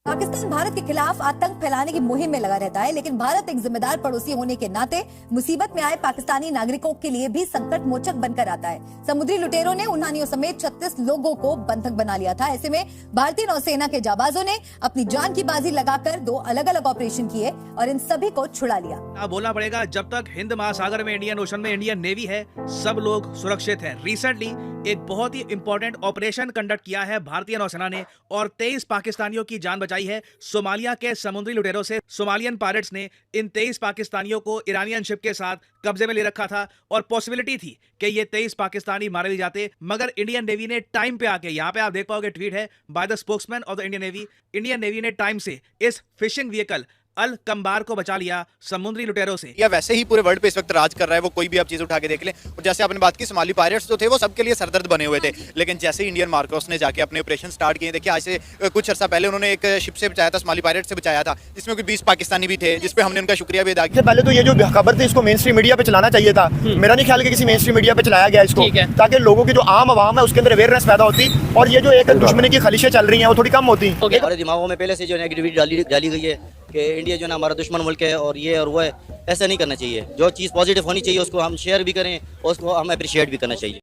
पाकिस्तान भारत के खिलाफ आतंक फैलाने की मुहिम में लगा रहता है, लेकिन भारत एक जिम्मेदार पड़ोसी होने के नाते मुसीबत में आए पाकिस्तानी नागरिकों के लिए भी संकट मोचक बनकर आता है। समुद्री लुटेरों ने उन्हानियों समेत 36 लोगों को बंधक बना लिया था। ऐसे में भारतीय नौसेना के जाबाजों ने अपनी जान की बाजी लगाकर 2 अलग अलग ऑपरेशन किए और इन सभी को छुड़ा लिया। बोलना पड़ेगा, जब तक हिंद महासागर में, इंडियन ओशन में इंडियन नेवी है, सब लोग सुरक्षित हैं। रिसेंटली एक बहुत ही इंपॉर्टेंट ऑपरेशन कंडक्ट किया है भारतीय नौसेना ने और 23 पाकिस्तानियों की जान बचाई है सोमालिया के समुद्री लुटेरों से। सोमालियन पायरेट्स ने इन 23 पाकिस्तानियों को ईरानियन शिप के साथ कब्जे में ले रखा था और पॉसिबिलिटी थी कि ये 23 पाकिस्तानी मारे भी जाते, मगर इंडियन नेवी ने टाइम पे आके, यहाँ पे आप देख पाओगे ट्वीट है by the spokesman of the Indian navy ने टाइम से इस फिशिंग व्हीकल अल कंबार को बचा लिया समुद्री लुटेरों से। या वैसे ही पूरे वर्ल्ड पे इस वक्त राज कर रहा है, वो कोई भी आप चीज उठा के देख लें। और जैसे आपने बात की, सोमाली पायरेट्स जो थे वो सबके लिए सरदर्द बने हुए थे, लेकिन जैसे ही इंडियन मार्कोस ने जाके अपने ऑपरेशन स्टार्ट किए, देखिए आज से कुछ अर्सा पहले उन्होंने एक शिप से बचाया था, सोमाली पायरेट से बचाया था, जिसमें कोई 20 पाकिस्तानी भी थे, जिसपे हमने उनका शुक्रिया भी अदा किया। पहले तो ये जो खबर थी इसको मेन स्ट्रीम मीडिया पे चलाना चाहिए था। मेरा नहीं ख्याल कि किसी मेन स्ट्रीम मीडिया पे चलाया गया इसको, ताकि लोगों की जो आम आवाम है उसके अंदर अवेयरनेस पैदा होती और ये जो एक दुश्मनी की खलिशें चल रही हैं वो थोड़ी कम होती। हमारे दिमागों में पहले से जो नेगेटिविटी डाली गई है कि इंडिया जो ना हमारा दुश्मन मुल्क है और ये और वो है, ऐसा नहीं करना चाहिए। जो चीज़ पॉजिटिव होनी चाहिए उसको हम शेयर भी करें और उसको हम अप्रिशिएट भी करना चाहिए।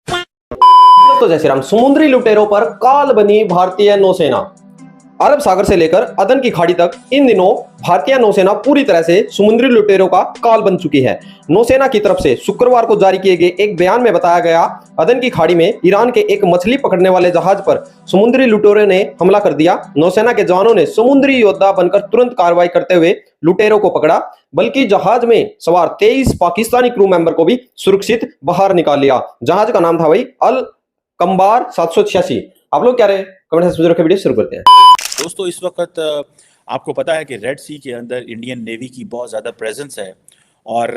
तो जय श्री राम। समुद्री लुटेरों पर काल बनी भारतीय नौसेना। अरब सागर से लेकर अदन की खाड़ी तक इन दिनों भारतीय नौसेना पूरी तरह से समुद्री लुटेरों का काल बन चुकी है। नौसेना की तरफ से शुक्रवार को जारी किए गए एक बयान में बताया गया, अदन की खाड़ी में ईरान के एक मछली पकड़ने वाले जहाज पर समुद्री लुटेरों ने हमला कर दिया। नौसेना के जवानों ने समुद्री योद्धा बनकर तुरंत कार्रवाई करते हुए लुटेरों को पकड़ा, बल्कि जहाज में सवार 23 पाकिस्तानी क्रू मेंबर को भी सुरक्षित बाहर निकाल लिया। जहाज का नाम था भाई अल कंबार 786। आप लोग क्या रहे कमेंट सेक्शन में वीडियो शुरू करते हैं। दोस्तों, इस वक्त आपको पता है कि रेड सी के अंदर इंडियन नेवी की बहुत ज़्यादा प्रेजेंस है और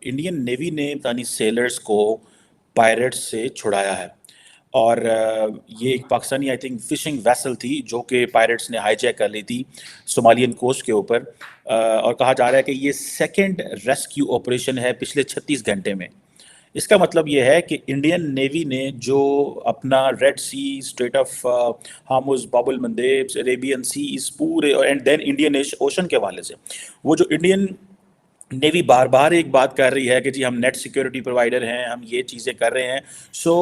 इंडियन नेवी ने पाकिस्तानी सेलर्स को पायरेट्स से छुड़ाया है। और ये एक Pakistani I think fishing vessel थी जो कि पायरेट्स ने हाईजैक कर ली थी सोमालियन कोस्ट के ऊपर। और कहा जा रहा है कि ये सेकंड रेस्क्यू ऑपरेशन है पिछले 36 घंटे में। इसका मतलब ये है कि इंडियन नेवी ने जो अपना red sea, strait of Hormuz, Bab al मंदेब, Arabian सी, इस पूरे एंड देन इंडियन ओशन के हवाले से, वो जो इंडियन नेवी बार बार एक बात कर रही है कि जी हम नेट सिक्योरिटी प्रोवाइडर हैं, हम ये चीज़ें कर रहे हैं। So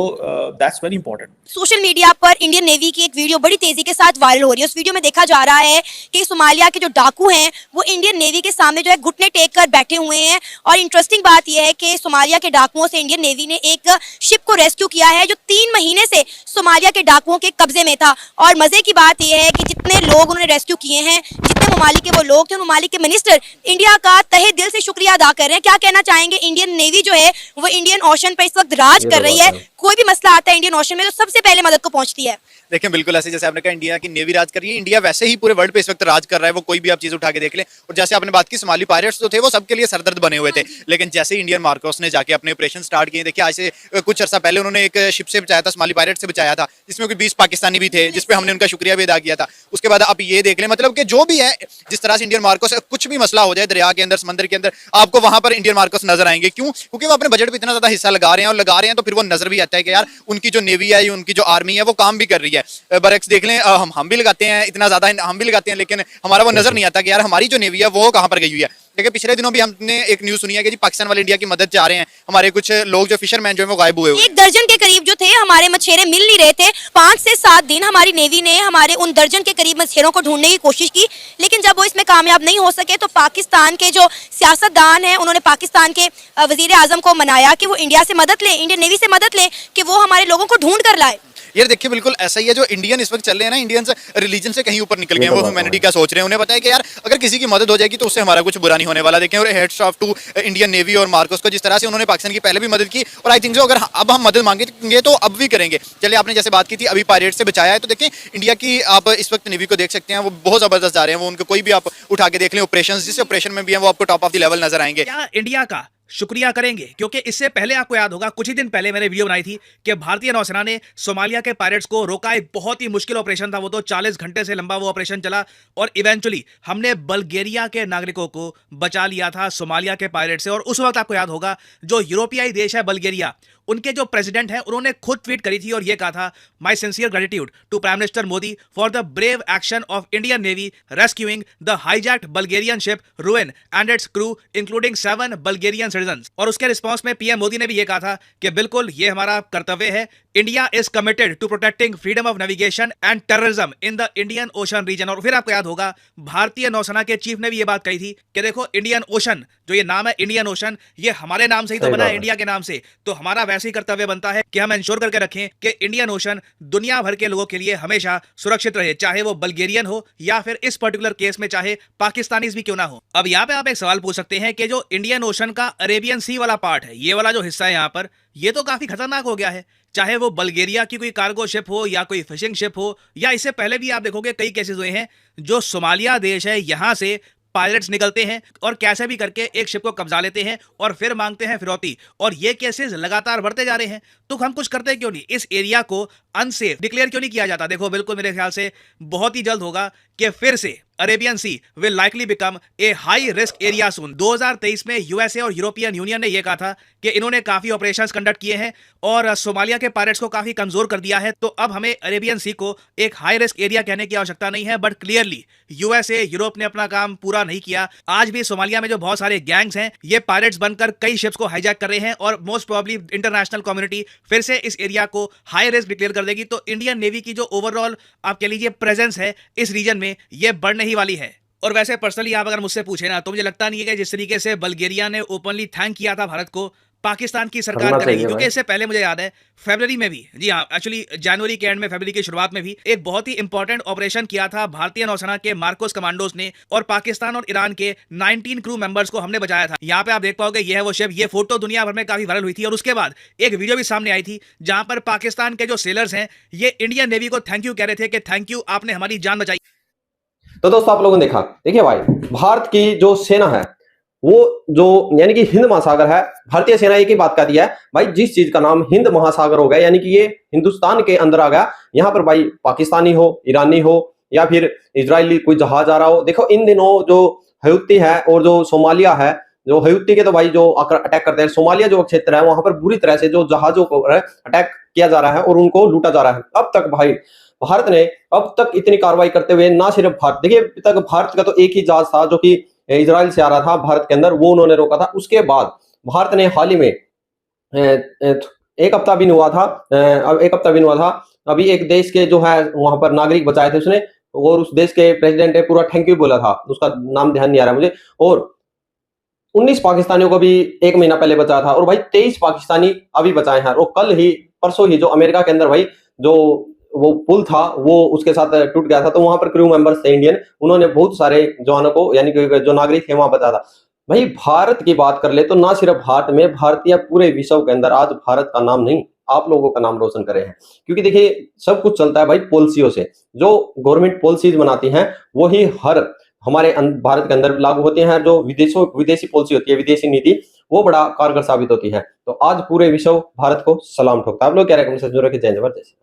that's very important. Social media पर इंडियन नेवी की एक वीडियो बड़ी तेजी के साथ वायरल हो रही है। उस वीडियो में देखा जा रहा है कि सोमालिया के जो डाकू हैं वो इंडियन नेवी के सामने जो है घुटने टेक कर बैठे हुए हैं। और इंटरेस्टिंग बात यह है कि सोमालिया के डाकुओं से इंडियन नेवी ने एक शिप को रेस्क्यू किया है जो 3 महीने से सोमालिया के डाकुओं के कब्जे में था। और मजे की बात यह है कि जितने लोग उन्होंने रेस्क्यू किए हैं, जितने ममालिक के वो लोग थे, ममालिक के मिनिस्टर इंडिया का तहे दिल से शुक्रिया अदा कर रहे हैं। क्या कहना चाहेंगे? इंडियन नेवी जो है वो इंडियन ओशन पर इस वक्त राज कर रही है। कोई भी मसला आता है इंडियन ओशन में तो सबसे पहले मदद को पहुंचती है। देखिए, बिल्कुल ऐसे जैसे आपने कहा इंडिया की नेवी राज कर रही है। इंडिया वैसे ही पूरे वर्ल्ड पे इस वक्त राज कर रहा है, वो कोई भी आप चीज उठा के देख लें। और जैसे आपने बात की, सोमाली पायरेट्स जो थे वो सबके लिए सरदर्द बने हुए थे, लेकिन जैसे ही इंडियन मार्कोस ने जाके अपने ऑपरेशन स्टार्ट किए, देखिए आज से कुछ अर्सा पहले उन्होंने एक शिप से बचाया था, सोमाली पायरेट से बचाया था, जिसमें कोई 20 पाकिस्तानी भी थे, जिसपे हमने उनका शुक्रिया भी अदा किया था। उसके बाद आप ये देख लें, मतलब कि जो भी है, जिस तरह से इंडियन मार्कोस, कुछ भी मसला हो जाए दरिया के अंदर, समंदर के अंदर, आपको वहां पर इंडियन मार्कोस नजर आएंगे। क्यों? क्योंकि वो अपने बजट पे इतना ज्यादा हिस्सा लगा रहे हैं, और लगा रहे हैं तो फिर वो नजर भी आता है कि यार उनकी जो नेवी है, उनकी जो आर्मी है, वो काम भी कर रही है। बरक्स देख लें, हम भी लगाते हैं, इतना ज्यादा हम भी लगाते हैं, लेकिन हमारा वो नजर नहीं आता कि यार हमारी जो नेवी है वो कहाँ पर गई हुई है। देखिए, पिछले दिनों भी हमने एक न्यूज़ सुनी है कि जी पाकिस्तान वाले इंडिया की मदद चाह रहे हैं। हमारे कुछ लोग जो फिशरमैन जो है वो गायब हुए हुए। 1 दर्जन के करीब जो थे हमारे मछेरे मिल नहीं रहे थे। 5 से 7 दिन हमारी नेवी ने हमारे उन दर्जन के करीब मछेरों को ढूंढने की कोशिश की, लेकिन जब वो इसमें कामयाब नहीं हो सके तो पाकिस्तान के जो सियासतदान हैं उन्होंने पाकिस्तान के वजीर आजम को मनाया कि वो इंडिया से मदद लें, इंडियन नेवी से मदद लें कि वो हमारे लोगों को ढूंढ कर लाए। यार देखिए, बिल्कुल ऐसा ही है। जो इंडियन इस वक्त चल रहे हैं ना, इंडियंस रिलीजन से कहीं ऊपर निकल गए हैं। वो ह्यूमैनिटी का सोच रहे हैं। उन्हें पता है कि यार अगर किसी की मदद हो जाएगी तो उससे हमारा कुछ बुरा नहीं होने वाला। देखें, और hats off to Indian navy और मार्कोस को जिस तरह से उन्होंने पाकिस्तान की पहले भी मदद की, और आई थिंक जो अगर अब हम मदद मांगेंगे तो अब भी करेंगे। चलिए, आपने जैसे बात की थी अभी पायरेट से बचाया है, तो देखें इंडिया की आप इस वक्त नेवी को देख सकते हैं, वो बहुत जबरदस्त जा रहे हैं। वो उनको कोई भी आप उठा के देख लें, ऑपरेशन जिस ऑपरेशन में भी है वो आपको टॉप ऑफ द लेवल नजर आएंगे। क्या इंडिया का शुक्रिया करेंगे? क्योंकि इससे पहले आपको याद होगा, कुछ ही दिन पहले मैंने वीडियो बनाई थी कि भारतीय नौसेना ने सोमालिया के पायरेट्स को रोका। एक बहुत ही मुश्किल ऑपरेशन था वो, तो 40 घंटे से लंबा वो ऑपरेशन चला और इवेंचुअली हमने बल्गेरिया के नागरिकों को बचा लिया था सोमालिया के पायरेट से। और उस वक्त आपको याद होगा जो यूरोपियाई देश है बल्गेरिया, उनके जो प्रेसिडेंट हैं उन्होंने खुद ट्वीट करी थी और ये कहा था, my sincere gratitude to prime minister Modi for the brave action of Indian navy rescuing the hijacked Bulgarian ship Ruen and its crew including 7 Bulgarian citizens. और उसके रिस्पॉन्स में पीएम मोदी ने भी ये कहा था कि बिल्कुल ये हमारा कर्तव्य है, India is committed to protecting freedom of navigation and terrorism in the Indian ocean region. और फिर आपको याद होगा भारतीय नौसेना के चीफ ने भी ये बात कही थी कि देखो इंडियन ओशन, जो ये नाम है इंडियन ओशन, ये हमारे नाम से ही तो बना है, इंडिया के नाम से, तो हमारा वैसे ही कर्तव्य बनता है कि हम इंश्योर करके रखें कि इंडियन ओशन दुनिया भर के लोगों के लिए हमेशा सुरक्षित रहे, चाहे वो बल्गेरियन हो या फिर इस पर्टिकुलर केस में चाहे पाकिस्तानीज भी क्यों ना हो। अब यहाँ पे आप एक सवाल पूछ सकते हैं कि जो इंडियन ओशन का अरेबियन सी वाला पार्ट है, ये वाला जो हिस्सा है यहाँ पर, ये तो काफी खतरनाक हो गया है, चाहे वो बल्गेरिया की कोई कार्गो शिप हो या कोई फिशिंग शिप हो, या इससे पहले भी आप देखोगे कई केसेस हुए हैं जो सोमालिया देश है यहां से पायलट्स निकलते हैं और कैसे भी करके एक शिप को कब्जा लेते हैं और फिर मांगते हैं फिरौती, और ये केसेस लगातार बढ़ते जा रहे हैं। तो हम कुछ करते क्यों नहीं, इस एरिया को अनसेफ डिक्लेयर क्यों नहीं किया जाता? देखो बिल्कुल मेरे ख्याल से बहुत ही जल्द होगा कि फिर से Arabian Sea will likely become a high risk area soon. 2023 में यूएसए और यूरोपियन यूनियन ने यह कहा था कि इन्होंने काफी ऑपरेशंस कंडक्ट किए हैं और सोमालिया के पायरेट्स को काफी कमजोर कर दिया है, तो अब हमें अरेबियन सी को एक हाई रिस्क एरिया कहने की आवश्यकता नहीं है। बट क्लियरली यूएसए यूरोप ने अपना काम पूरा नहीं किया। आज भी सोमालिया में जो बहुत सारे गैंग्स हैं ये पायरेट्स बनकर कई शिप्स को हाईजैक कर रहे हैं और मोस्ट प्रोबेबली इंटरनेशनल कम्युनिटी फिर से इस एरिया को हाई रिस्क डिक्लेयर कर देगी। तो इंडियन नेवी की जो ओवरऑल आप कह लीजिए प्रेजेंस है इस रीजन में, ये बढ़ने ही वाली है। और वैसे पर्सनली आप अगर मुझसे पूछे ना, तो मुझे लगता नहीं है कि जिस तरीके से बल्गेरिया ने ओपनली थैंक किया था भारत को, पाकिस्तान की सरकार करेगी, क्योंकि इससे पहले मुझे याद है फरवरी में भी, जी हाँ एक्चुअली जनवरी के एंड में, फरवरी की शुरुआत में भी एक बहुत ही इंपॉर्टेंट ऑपरेशन किया था भारतीय नौसेना के मार्कोस कमांडोज ने, और पाकिस्तान और ईरान के 19 क्रू मेंबर्स को हमने बचाया था। यहाँ पे आप देख पाओगे ये है वो शिप, ये फोटो दुनिया भर में काफी वायरल हुई थी। और उसके बाद एक वीडियो भी सामने आई थी जहां पर पाकिस्तान के जो सेलर्स हैं ये इंडियन नेवी को थैंक यू कह रहे थे कि थैंक यू, आपने हमारी जान बचाई। तो दोस्तों आप लोगों ने देखा, देखिए भाई भारत की जो सेना है वो जो यानी कि हिंद महासागर है, भारतीय सेना एक ही बात कहती है भाई, जिस चीज का नाम हिंद महासागर हो गया यानी कि ये हिंदुस्तान के अंदर आ गया, यहाँ पर भाई पाकिस्तानी हो, ईरानी हो या फिर इजरायली कोई जहाज आ रहा हो। देखो इन दिनों जो हयूती है और जो सोमालिया है, जो हयूती के तो भाई जो अटैक करते हैं, सोमालिया जो क्षेत्र है वहां पर बुरी तरह से जो जहाजों को अटैक किया जा रहा है और उनको लूटा जा रहा है। अब तक भाई भारत ने अब तक इतनी कार्रवाई करते हुए, ना सिर्फ भारत, देखिए अभी तक भारत का तो एक ही जहाज था जो कि इजराइल से आ रहा था भारत के अंदर, वो उन्होंने रोका था। उसके बाद भारत ने हाल ही में एक हफ्ता भी नहीं हुआ था, अभी एक देश के जो है वहां पर नागरिक बचाए थे उसने, और उस देश के प्रेसिडेंट ने पूरा थैंक यू बोला था, उसका नाम ध्यान नहीं आ रहा मुझे, और 19 पाकिस्तानियों को भी एक महीना पहले बचाया था, और भाई 23 पाकिस्तानी अभी बचाए हैं। और कल ही परसों ही जो अमेरिका के अंदर भाई जो वो पुल था वो उसके साथ टूट गया था, तो वहां पर क्रू मेंबर्स थे इंडियन, उन्होंने बहुत सारे जवानों को यानी कि जो नागरिक थे वहां बचाया था। भाई भारत की बात कर ले तो ना सिर्फ भारत में, भारतीय पूरे विश्व के अंदर आज भारत का नाम नहीं, आप लोगों का नाम रोशन करे हैं। क्योंकि देखिए सब कुछ चलता है भाई पॉलिसियों से, जो गवर्नमेंट पॉलिसीज बनाती हैं वही हर हमारे भारत के अंदर लागू होती हैं। जो विदेशी पॉलिसी होती है, विदेशी नीति, वो बड़ा कारगर साबित होती है। तो आज पूरे विश्व भारत को सलाम ठोकता है। आप लोग क्या रेकमेंडेशन जरूर रखें। जय जवाहर जय श्री राम।